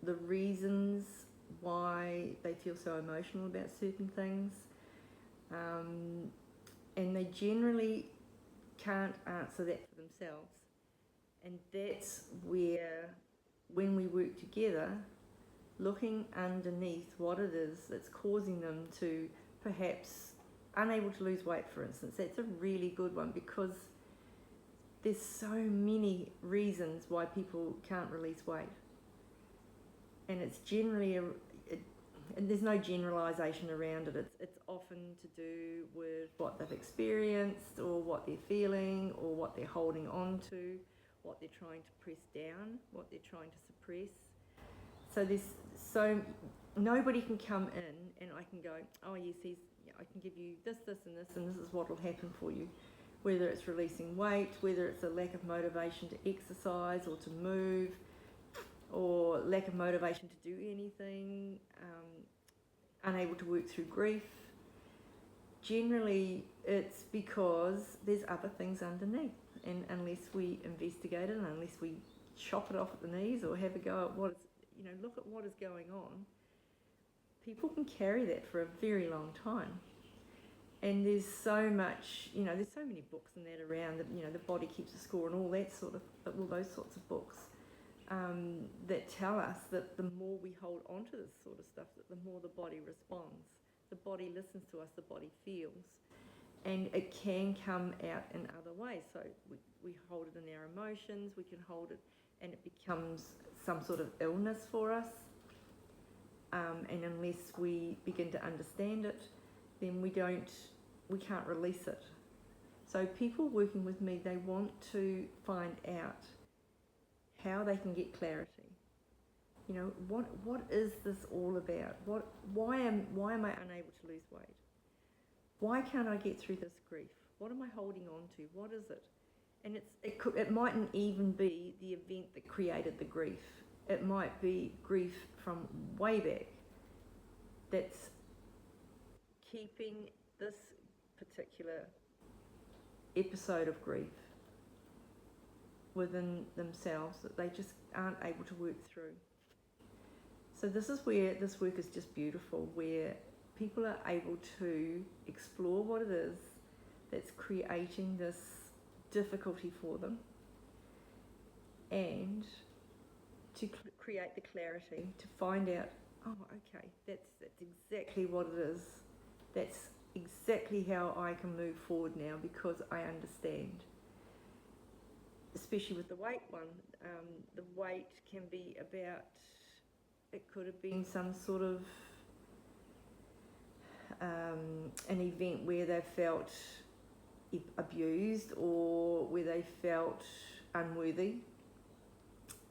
the reasons why they feel so emotional about certain things, and they generally can't answer that for themselves. And that's where, when we work together, looking underneath what it is that's causing them to perhaps unable to lose weight, for instance, that's a really good one, because there's so many reasons why people can't release weight. And it's generally, and there's no generalisation around it. It's often to do with what they've experienced, or what they're feeling, or what they're holding on to, what they're trying to press down, what they're trying to suppress. So nobody can come in and I can go, oh yes, I can give you this, and this is what will happen for you. Whether it's releasing weight, whether it's a lack of motivation to exercise or to move, or lack of motivation to do anything, unable to work through grief. Generally, it's because there's other things underneath, and unless we investigate it, and unless we chop it off at the knees or have a go at look at what is going on, people can carry that for a very long time. And there's so much, there's so many books and that around, that, the body keeps a score and all that all those sorts of books that tell us that the more we hold on to this sort of stuff, that the more the body responds. The body listens to us, the body feels. And it can come out in other ways. So we hold it in our emotions, we can hold it, and it becomes some sort of illness for us. And unless we begin to understand it, then we can't release it. So people working with me, they want to find out how they can get clarity. What is this all about? Why am I unable to lose weight? Why can't I get through this grief? What am I holding on to? What is it? And it mightn't even be the event that created the grief. It might be grief from way back that's keeping this particular episode of grief within themselves that they just aren't able to work through. So this is where this work is just beautiful, where people are able to explore what it is that's creating this difficulty for them, and to create the clarity, to find out, oh, okay, that's exactly what it is. That's exactly how I can move forward now, because I understand. Especially with the weight one, the weight can be about, it could have been some sort of an event where they felt abused, or where they felt unworthy,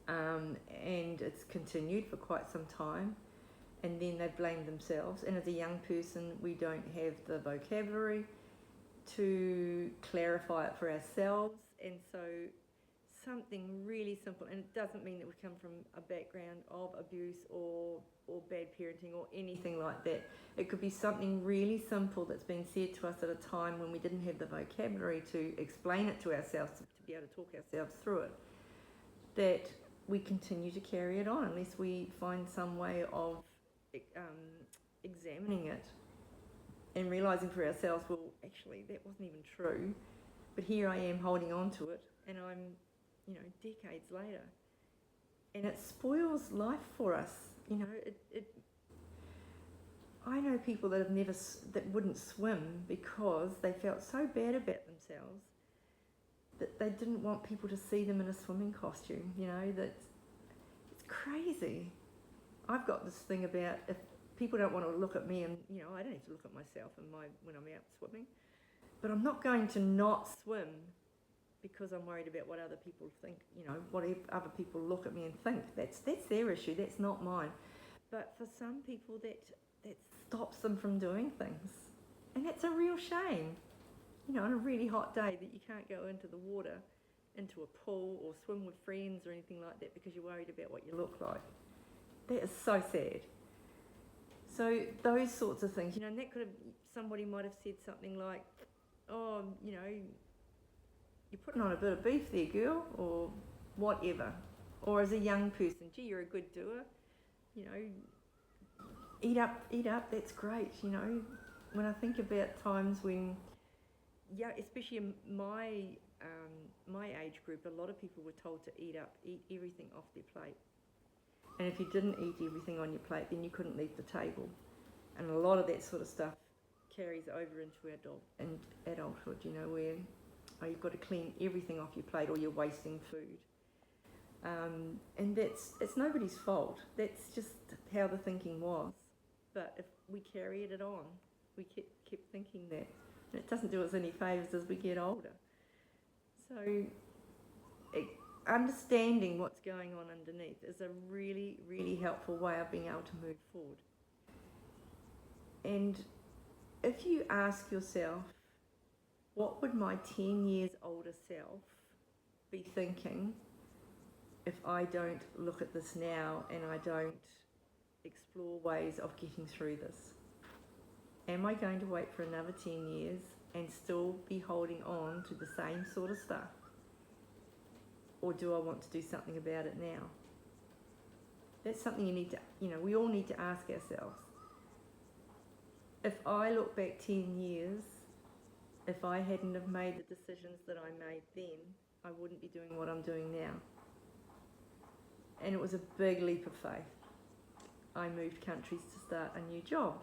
and it's continued for quite some time, and then they blamed themselves. And as a young person, we don't have the vocabulary to clarify it for ourselves, and so something really simple, and it doesn't mean that we come from a background of abuse or bad parenting or anything like that. It could be something really simple that's been said to us at a time when we didn't have the vocabulary to explain it to ourselves, to be able to talk ourselves through it, that we continue to carry it on unless we find some way of examining it and realising for ourselves, well, actually that wasn't even true, but here I am holding on to it, and I'm decades later, and it spoils life for us. I know people that that wouldn't swim because they felt so bad about themselves that they didn't want people to see them in a swimming costume. That it's crazy. I've got this thing about, if people don't want to look at me, and I don't have to look at myself when I'm out swimming, but I'm not going to not swim because I'm worried about what other people think, what other people look at me and think. That's their issue, that's not mine. But for some people, that stops them from doing things. And that's a real shame. On a really hot day, that you can't go into the water, into a pool, or swim with friends or anything like that because you're worried about what you look like. That is so sad. So those sorts of things, and that somebody might have said something like, oh, you're putting on a bit of beef there, girl, or whatever. Or as a young person, gee, you're a good doer. You know, eat up, that's great, you know. When I think about times when, yeah, especially in my age group, a lot of people were told to eat everything off their plate. And if you didn't eat everything on your plate, then you couldn't leave the table. And a lot of that sort of stuff carries over into adulthood, you know, where you've got to clean everything off your plate or you're wasting food. And it's nobody's fault. That's just how the thinking was. But if we carried it on, we kept thinking that. And it doesn't do us any favours as we get older. So understanding what's going on underneath is a really, really helpful way of being able to move forward. And if you ask yourself, what would my 10 years older self be thinking if I don't look at this now and I don't explore ways of getting through this? Am I going to wait for another 10 years and still be holding on to the same sort of stuff? Or do I want to do something about it now? That's something we all need to ask ourselves. If I look back 10 years, if I hadn't have made the decisions that I made then, I wouldn't be doing what I'm doing now. And it was a big leap of faith. I moved countries to start a new job.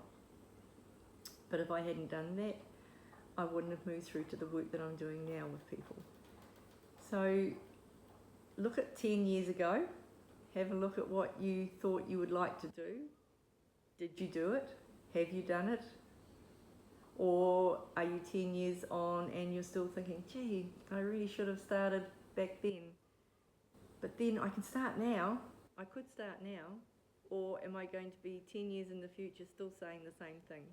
But if I hadn't done that, I wouldn't have moved through to the work that I'm doing now with people. So look at 10 years ago, have a look at what you thought you would like to do. Did you do it? Have you done it? Or are you 10 years on and you're still thinking, gee, I really should have started back then. But then I can start now. I could start now. Or am I going to be 10 years in the future still saying the same things?